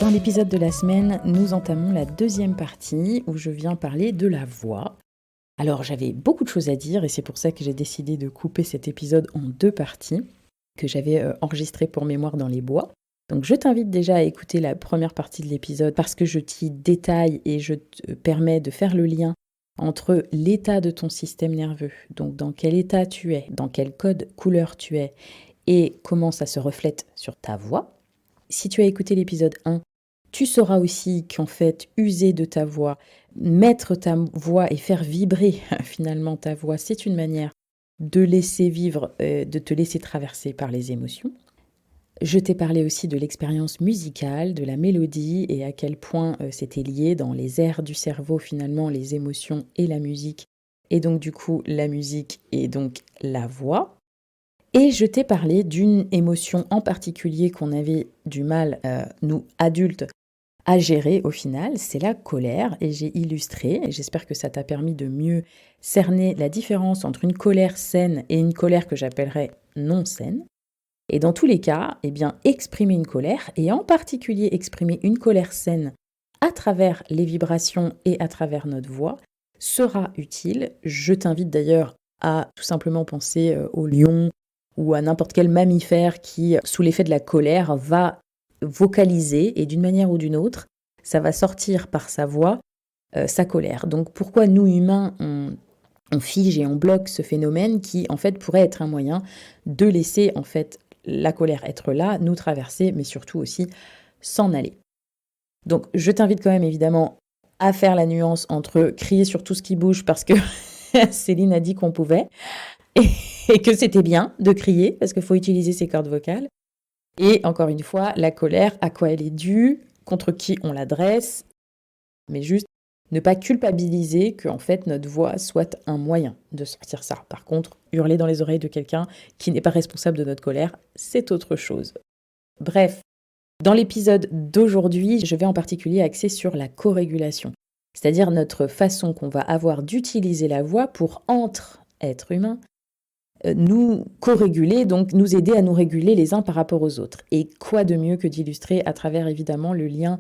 Dans l'épisode de la semaine, nous entamons la deuxième partie où je viens parler de la voix. Alors j'avais beaucoup de choses à dire et c'est pour ça que j'ai décidé de couper cet épisode en deux parties que j'avais enregistrées pour mémoire dans les bois. Donc je t'invite déjà à écouter la première partie de l'épisode parce que je t'y détaille et je te permets de faire le lien entre l'état de ton système nerveux, donc dans quel état tu es, dans quel code couleur tu es et comment ça se reflète sur ta voix. Si tu as écouté l'épisode 1, tu sauras aussi qu'en fait, user de ta voix, mettre ta voix et faire vibrer finalement ta voix, c'est une manière de laisser vivre, de te laisser traverser par les émotions. Je t'ai parlé aussi de l'expérience musicale, de la mélodie et à quel point c'était lié dans les aires du cerveau finalement, les émotions et la musique. Et donc du coup, la musique et donc la voix. Et je t'ai parlé d'une émotion en particulier qu'on avait du mal, nous adultes, à gérer au final, c'est la colère. Et j'ai illustré, et j'espère que ça t'a permis de mieux cerner la différence entre une colère saine et une colère que j'appellerais non saine. Et dans tous les cas, eh bien, exprimer une colère, et en particulier exprimer une colère saine à travers les vibrations et à travers notre voix, sera utile. Je t'invite d'ailleurs à tout simplement penser au lion ou à n'importe quel mammifère qui, sous l'effet de la colère, va vocaliser et d'une manière ou d'une autre, ça va sortir par sa voix sa colère. Donc pourquoi nous humains, on fige et on bloque ce phénomène qui en fait pourrait être un moyen de laisser en fait la colère être là, nous traverser, mais surtout aussi s'en aller. Donc je t'invite quand même évidemment à faire la nuance entre crier sur tout ce qui bouge parce que Céline a dit qu'on pouvait et que c'était bien de crier parce qu'il faut utiliser ses cordes vocales. Et encore une fois, la colère, à quoi elle est due, contre qui on l'adresse, mais juste ne pas culpabiliser que en fait notre voix soit un moyen de sortir ça. Par contre, hurler dans les oreilles de quelqu'un qui n'est pas responsable de notre colère, c'est autre chose. Bref, dans l'épisode d'aujourd'hui, je vais en particulier axer sur la co-régulation, c'est-à-dire notre façon qu'on va avoir d'utiliser la voix pour, entre êtres humains, nous co-réguler, donc nous aider à nous réguler les uns par rapport aux autres. Et quoi de mieux que d'illustrer à travers évidemment le lien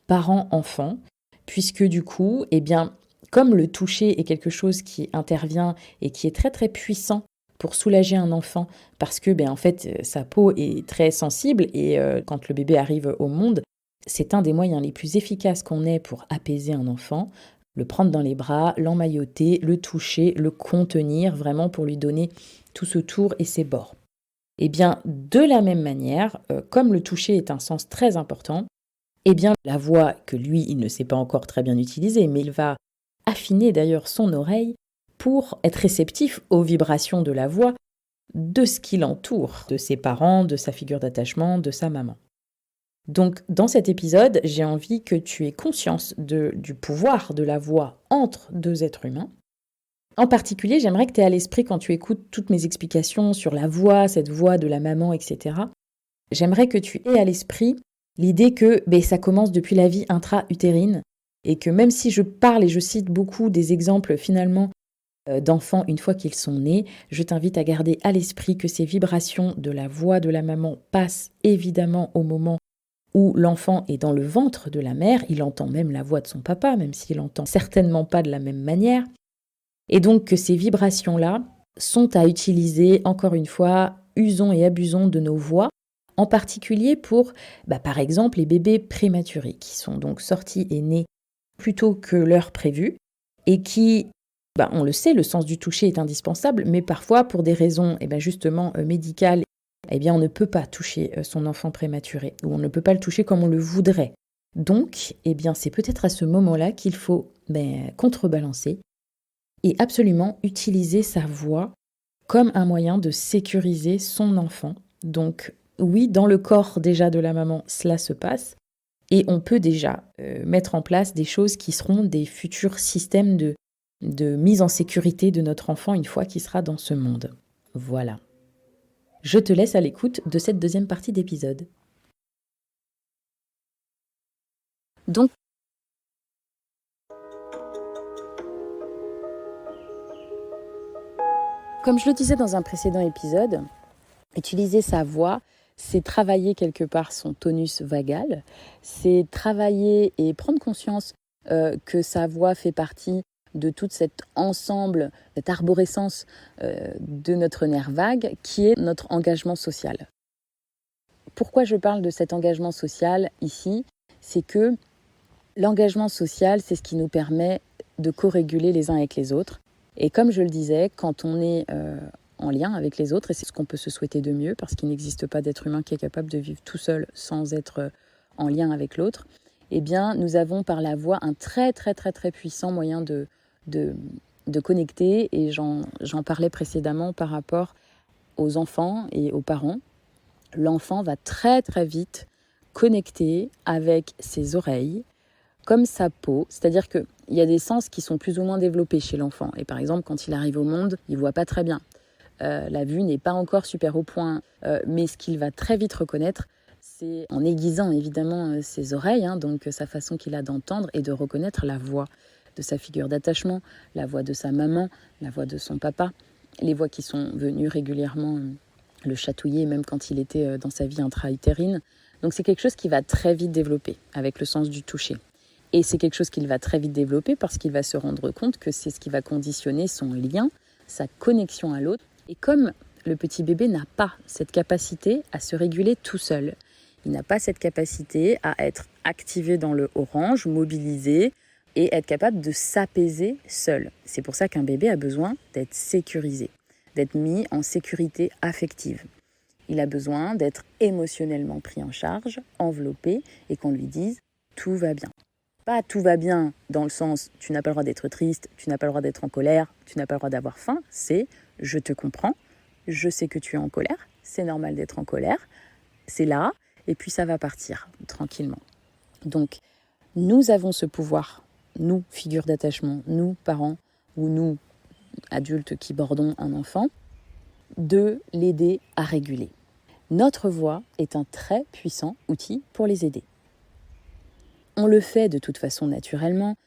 parent-enfant, puisque du coup, eh bien, comme le toucher est quelque chose qui intervient et qui est très très puissant pour soulager un enfant, parce que en fait, sa peau est très sensible et quand le bébé arrive au monde, c'est un des moyens les plus efficaces qu'on ait pour apaiser un enfant, le prendre dans les bras, l'emmailloter, le toucher, le contenir, vraiment pour lui donner tout ce tour et ses bords. Eh bien, de la même manière, comme le toucher est un sens très important, eh bien, la voix que lui, il ne sait pas encore très bien utiliser, mais il va affiner d'ailleurs son oreille pour être réceptif aux vibrations de la voix de ce qui l'entoure, de ses parents, de sa figure d'attachement, de sa maman. Donc, dans cet épisode, j'ai envie que tu aies conscience du pouvoir de la voix entre deux êtres humains. En particulier, j'aimerais que tu aies à l'esprit, quand tu écoutes toutes mes explications sur la voix, cette voix de la maman, etc., j'aimerais que tu aies à l'esprit l'idée que ça commence depuis la vie intra-utérine et que même si je parle et je cite beaucoup des exemples finalement d'enfants une fois qu'ils sont nés, je t'invite à garder à l'esprit que ces vibrations de la voix de la maman passent évidemment au moment où l'enfant est dans le ventre de la mère, il entend même la voix de son papa, même s'il n'entend certainement pas de la même manière. Et donc que ces vibrations-là sont à utiliser, encore une fois, usons et abusons de nos voix, en particulier pour, par exemple, les bébés prématurés, qui sont donc sortis et nés plus tôt que l'heure prévue, et qui, on le sait, le sens du toucher est indispensable, mais parfois, pour des raisons justement médicales, on ne peut pas toucher son enfant prématuré, ou on ne peut pas le toucher comme on le voudrait. Donc, c'est peut-être à ce moment-là qu'il faut contrebalancer et absolument utiliser sa voix comme un moyen de sécuriser son enfant. Donc, oui, dans le corps déjà de la maman, cela se passe, et on peut déjà mettre en place des choses qui seront des futurs systèmes de mise en sécurité de notre enfant une fois qu'il sera dans ce monde. Voilà. Je te laisse à l'écoute de cette deuxième partie d'épisode. Donc, comme je le disais dans un précédent épisode, utiliser sa voix c'est travailler quelque part son tonus vagal, c'est travailler et prendre conscience que sa voix fait partie de tout cet ensemble, cette arborescence de notre nerf vague qui est notre engagement social. Pourquoi je parle de cet engagement social ici ? C'est que l'engagement social, c'est ce qui nous permet de co-réguler les uns avec les autres. Et comme je le disais, quand on est en lien avec les autres, et c'est ce qu'on peut se souhaiter de mieux, parce qu'il n'existe pas d'être humain qui est capable de vivre tout seul sans être en lien avec l'autre, eh bien, nous avons par la voix un très très très très puissant moyen de connecter, et j'en parlais précédemment par rapport aux enfants et aux parents. L'enfant va très très vite connecter avec ses oreilles, comme sa peau, c'est-à-dire qu'il y a des sens qui sont plus ou moins développés chez l'enfant. Et par exemple, quand il arrive au monde, il ne voit pas très bien. La vue n'est pas encore super au point, mais ce qu'il va très vite reconnaître, c'est en aiguisant évidemment ses oreilles, donc sa façon qu'il a d'entendre et de reconnaître la voix de sa figure d'attachement, la voix de sa maman, la voix de son papa, les voix qui sont venues régulièrement le chatouiller, même quand il était dans sa vie intra-utérine. Donc c'est quelque chose qui va très vite développer avec le sens du toucher. Et c'est quelque chose qu'il va très vite développer parce qu'il va se rendre compte que c'est ce qui va conditionner son lien, sa connexion à l'autre. Et comme le petit bébé n'a pas cette capacité à se réguler tout seul, il n'a pas cette capacité à être activé dans le orange, mobilisé et être capable de s'apaiser seul. C'est pour ça qu'un bébé a besoin d'être sécurisé, d'être mis en sécurité affective. Il a besoin d'être émotionnellement pris en charge, enveloppé et qu'on lui dise « tout va bien ». Pas tout va bien dans le sens tu n'as pas le droit d'être triste, tu n'as pas le droit d'être en colère, tu n'as pas le droit d'avoir faim. C'est je te comprends, je sais que tu es en colère, c'est normal d'être en colère, c'est là, et puis ça va partir tranquillement. Donc nous avons ce pouvoir, nous, figures d'attachement, nous, parents, ou nous, adultes qui bordons un enfant, de l'aider à réguler. Notre voix est un très puissant outil pour les aider. On le fait de toute façon naturellement.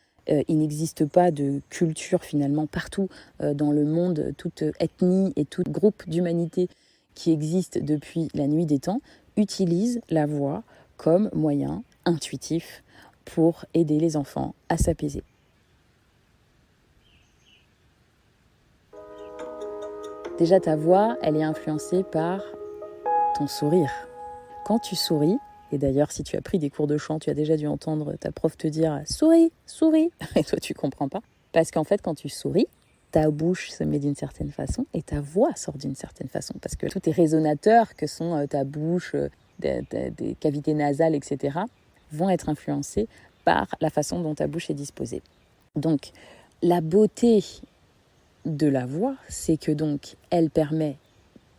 Il n'existe pas de culture finalement partout dans le monde, toute ethnie et tout groupe d'humanité qui existe depuis la nuit des temps utilise la voix comme moyen intuitif pour aider les enfants à s'apaiser. Déjà, ta voix, elle est influencée par ton sourire. Quand tu souris, et d'ailleurs, si tu as pris des cours de chant, tu as déjà dû entendre ta prof te dire « souris, souris » et toi, tu comprends pas. Parce qu'en fait, quand tu souris, ta bouche se met d'une certaine façon et ta voix sort d'une certaine façon. Parce que tous tes résonateurs, que sont ta bouche, des cavités nasales, etc., vont être influencés par la façon dont ta bouche est disposée. Donc, la beauté de la voix, c'est que donc, elle permet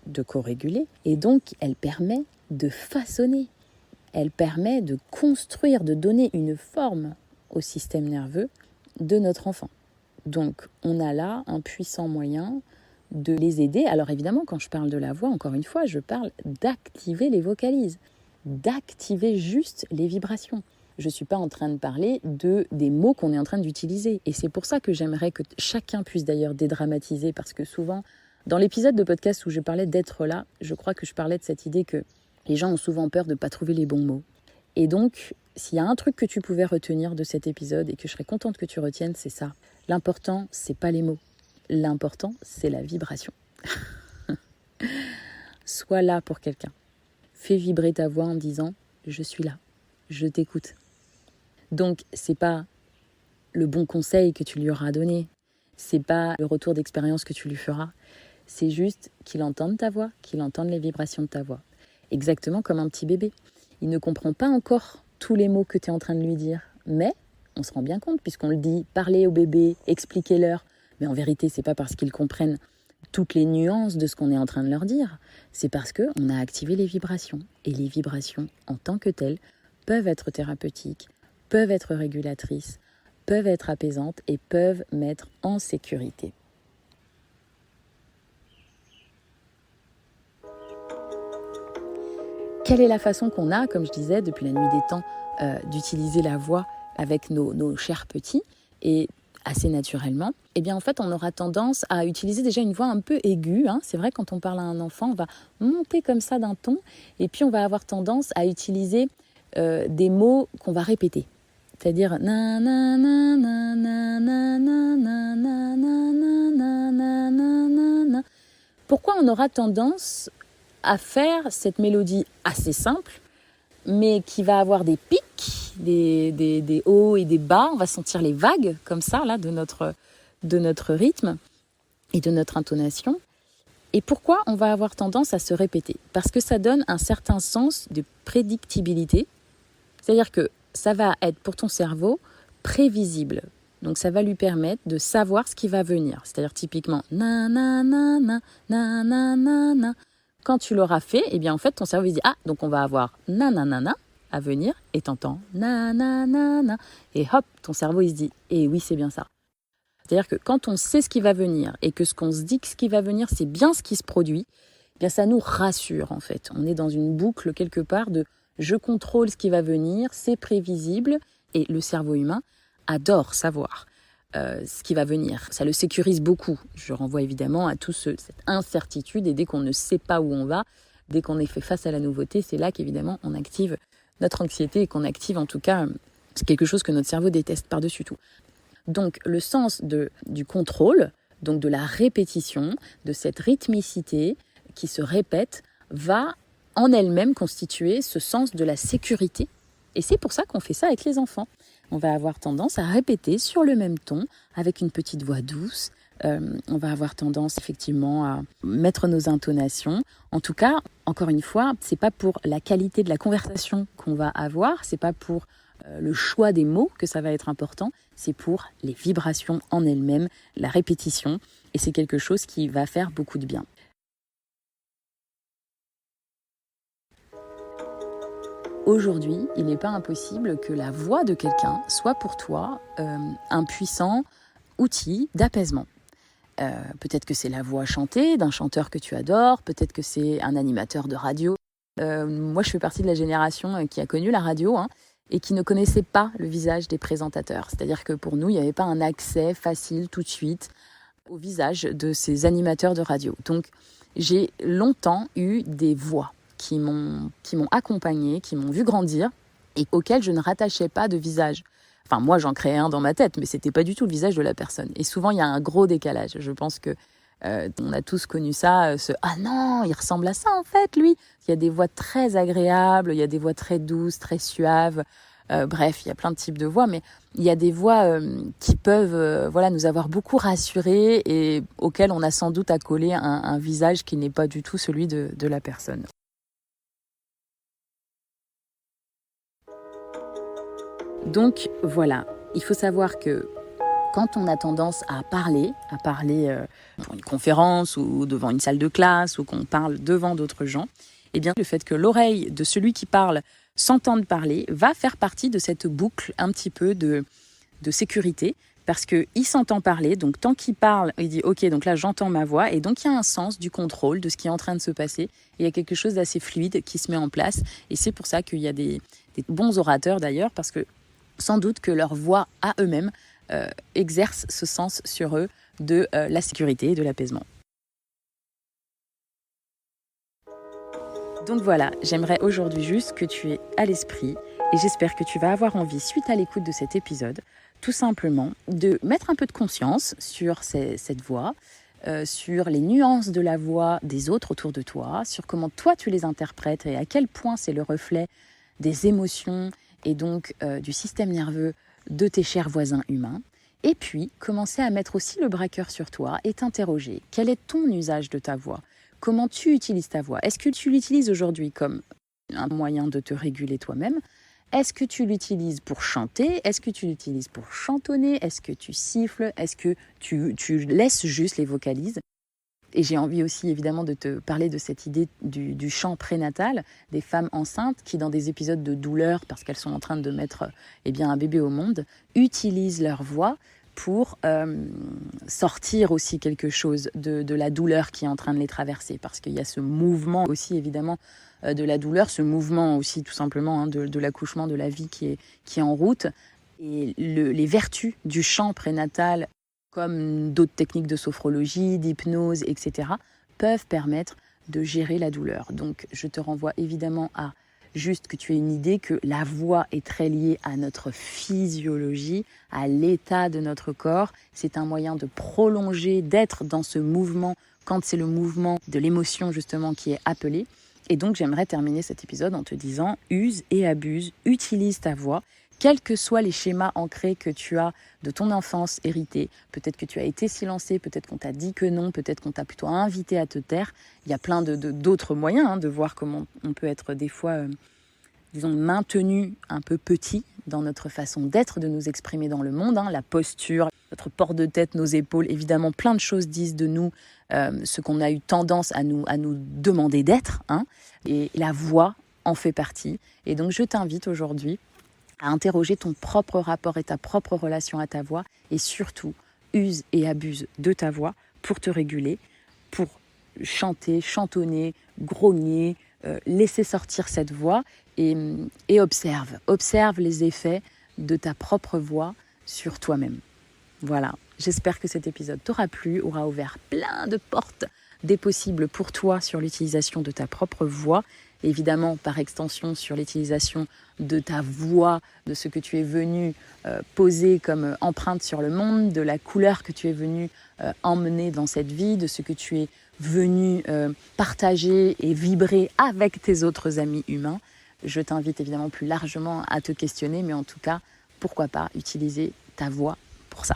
de co-réguler et donc, elle permet de façonner. Elle permet de construire, de donner une forme au système nerveux de notre enfant. Donc, on a là un puissant moyen de les aider. Alors évidemment, quand je parle de la voix, encore une fois, je parle d'activer les vocalises, d'activer juste les vibrations. Je ne suis pas en train de parler des mots qu'on est en train d'utiliser. Et c'est pour ça que j'aimerais que chacun puisse d'ailleurs dédramatiser, parce que souvent, dans l'épisode de podcast où je parlais d'être là, je crois que je parlais de cette idée que les gens ont souvent peur de ne pas trouver les bons mots. Et donc, s'il y a un truc que tu pouvais retenir de cet épisode et que je serais contente que tu retiennes, c'est ça. L'important, c'est pas les mots. L'important, c'est la vibration. Sois là pour quelqu'un. Fais vibrer ta voix en disant « je suis là, je t'écoute ». Donc, c'est pas le bon conseil que tu lui auras donné. C'est pas le retour d'expérience que tu lui feras. C'est juste qu'il entende ta voix, qu'il entende les vibrations de ta voix. Exactement comme un petit bébé. Il ne comprend pas encore tous les mots que tu es en train de lui dire. Mais on se rend bien compte, puisqu'on le dit, parlez au bébé, expliquez-leur. Mais en vérité, c'est pas parce qu'ils comprennent toutes les nuances de ce qu'on est en train de leur dire. C'est parce qu'on a activé les vibrations. Et les vibrations, en tant que telles, peuvent être thérapeutiques, peuvent être régulatrices, peuvent être apaisantes et peuvent mettre en sécurité. Quelle est la façon qu'on a, comme je disais, depuis la nuit des temps, d'utiliser la voix avec nos chers petits ? Et assez naturellement, eh bien en fait on aura tendance à utiliser déjà une voix un peu aiguë. C'est vrai, quand on parle à un enfant, on va monter comme ça d'un ton, et puis on va avoir tendance à utiliser des mots qu'on va répéter. C'est-à-dire na na na na na na na na na na na na na. Pourquoi on aura tendance à faire cette mélodie assez simple, mais qui va avoir des pics, des hauts et des bas. On va sentir les vagues comme ça là de notre rythme et de notre intonation. Et pourquoi on va avoir tendance à se répéter ? Parce que ça donne un certain sens de prédictibilité. C'est-à-dire que ça va être pour ton cerveau prévisible. Donc ça va lui permettre de savoir ce qui va venir. C'est-à-dire typiquement na na na na na na na na. Quand tu l'auras fait, eh bien en fait ton cerveau il se dit donc on va avoir na na na na à venir, et t'entends na na na na, et hop, ton cerveau il se dit oui, c'est bien ça. C'est-à-dire que quand on sait ce qui va venir et que ce qu'on se dit que ce qui va venir c'est bien ce qui se produit, eh bien ça nous rassure en fait. On est dans une boucle quelque part de je contrôle ce qui va venir, c'est prévisible, et le cerveau humain adore savoir ce qui va venir. Ça le sécurise beaucoup. Je renvoie évidemment à cette incertitude, et dès qu'on ne sait pas où on va, dès qu'on est fait face à la nouveauté, c'est là qu'évidemment on active notre anxiété, et qu'on active en tout cas c'est quelque chose que notre cerveau déteste par-dessus tout. Donc le sens du contrôle, donc de la répétition, de cette rythmicité qui se répète, va en elle-même constituer ce sens de la sécurité. Et c'est pour ça qu'on fait ça avec les enfants. On va avoir tendance à répéter sur le même ton, avec une petite voix douce. On va avoir tendance effectivement à mettre nos intonations. En tout cas, encore une fois, c'est pas pour la qualité de la conversation qu'on va avoir, c'est pas pour le choix des mots que ça va être important, c'est pour les vibrations en elles-mêmes, la répétition, et c'est quelque chose qui va faire beaucoup de bien. Aujourd'hui, il n'est pas impossible que la voix de quelqu'un soit pour toi un puissant outil d'apaisement. Peut-être que c'est la voix chantée d'un chanteur que tu adores, peut-être que c'est un animateur de radio. Moi, je fais partie de la génération qui a connu la radio et qui ne connaissait pas le visage des présentateurs. C'est-à-dire que pour nous, il n'y avait pas un accès facile tout de suite au visage de ces animateurs de radio. Donc, j'ai longtemps eu des voix qui m'ont accompagnée, qui m'ont vu grandir et auxquelles je ne rattachais pas de visage. Enfin, moi, j'en créais un dans ma tête, mais c'était pas du tout le visage de la personne. Et souvent, il y a un gros décalage. Je pense que on a tous connu ça, ah non, il ressemble à ça en fait, lui. Il y a des voix très agréables, il y a des voix très douces, très suaves. Bref, il y a plein de types de voix, mais il y a des voix qui peuvent nous avoir beaucoup rassurés et auxquelles on a sans doute accolé un visage qui n'est pas du tout celui de la personne. Donc voilà, il faut savoir que quand on a tendance à parler pour une conférence ou devant une salle de classe ou qu'on parle devant d'autres gens, eh bien le fait que l'oreille de celui qui parle s'entende parler va faire partie de cette boucle un petit peu de sécurité, parce qu'il s'entend parler, donc tant qu'il parle, il dit « Ok, donc là j'entends ma voix » et donc il y a un sens du contrôle de ce qui est en train de se passer, et il y a quelque chose d'assez fluide qui se met en place, et c'est pour ça qu'il y a des bons orateurs d'ailleurs, parce que sans doute que leur voix à eux-mêmes exerce ce sens sur eux de la sécurité et de l'apaisement. Donc voilà, j'aimerais aujourd'hui juste que tu aies à l'esprit, et j'espère que tu vas avoir envie, suite à l'écoute de cet épisode, tout simplement de mettre un peu de conscience sur cette voix, sur les nuances de la voix des autres autour de toi, sur comment toi tu les interprètes et à quel point c'est le reflet des émotions et donc du système nerveux de tes chers voisins humains. Et puis, commencer à mettre aussi le braqueur sur toi et t'interroger. Quel est ton usage de ta voix ? Comment tu utilises ta voix ? Est-ce que tu l'utilises aujourd'hui comme un moyen de te réguler toi-même ? Est-ce que tu l'utilises pour chanter ? Est-ce que tu l'utilises pour chantonner ? Est-ce que tu siffles ? Est-ce que tu laisses juste les vocalises ? Et j'ai envie aussi évidemment de te parler de cette idée du chant prénatal, des femmes enceintes qui, dans des épisodes de douleur, parce qu'elles sont en train de mettre un bébé au monde, utilisent leur voix pour sortir aussi quelque chose de la douleur qui est en train de les traverser. Parce qu'il y a ce mouvement aussi évidemment de la douleur, ce mouvement aussi tout simplement de l'accouchement, de la vie qui est en route. Et les vertus du chant prénatal, comme d'autres techniques de sophrologie, d'hypnose, etc., peuvent permettre de gérer la douleur. Donc, je te renvoie évidemment à juste que tu aies une idée que la voix est très liée à notre physiologie, à l'état de notre corps. C'est un moyen de prolonger, d'être dans ce mouvement quand c'est le mouvement de l'émotion justement qui est appelé. Et donc, j'aimerais terminer cet épisode en te disant use et abuse, utilise ta voix. Quels que soient les schémas ancrés que tu as de ton enfance héritée, peut-être que tu as été silencé, peut-être qu'on t'a dit que non, peut-être qu'on t'a plutôt invité à te taire. Il y a plein d'autres moyens de voir comment on peut être des fois, maintenu un peu petit dans notre façon d'être, de nous exprimer dans le monde. La posture, notre port de tête, nos épaules, évidemment, plein de choses disent de nous ce qu'on a eu tendance à nous demander d'être. Et la voix en fait partie. Et donc, je t'invite aujourd'hui à interroger ton propre rapport et ta propre relation à ta voix et surtout, use et abuse de ta voix pour te réguler, pour chanter, chantonner, grogner, laisser sortir cette voix et observe les effets de ta propre voix sur toi-même. Voilà, j'espère que cet épisode t'aura plu, aura ouvert plein de portes des possibles pour toi sur l'utilisation de ta propre voix, évidemment par extension sur l'utilisation de ta voix, de ce que tu es venu poser comme empreinte sur le monde, de la couleur que tu es venu emmener dans cette vie, de ce que tu es venu partager et vibrer avec tes autres amis humains. Je t'invite évidemment plus largement à te questionner, mais en tout cas, pourquoi pas utiliser ta voix pour ça.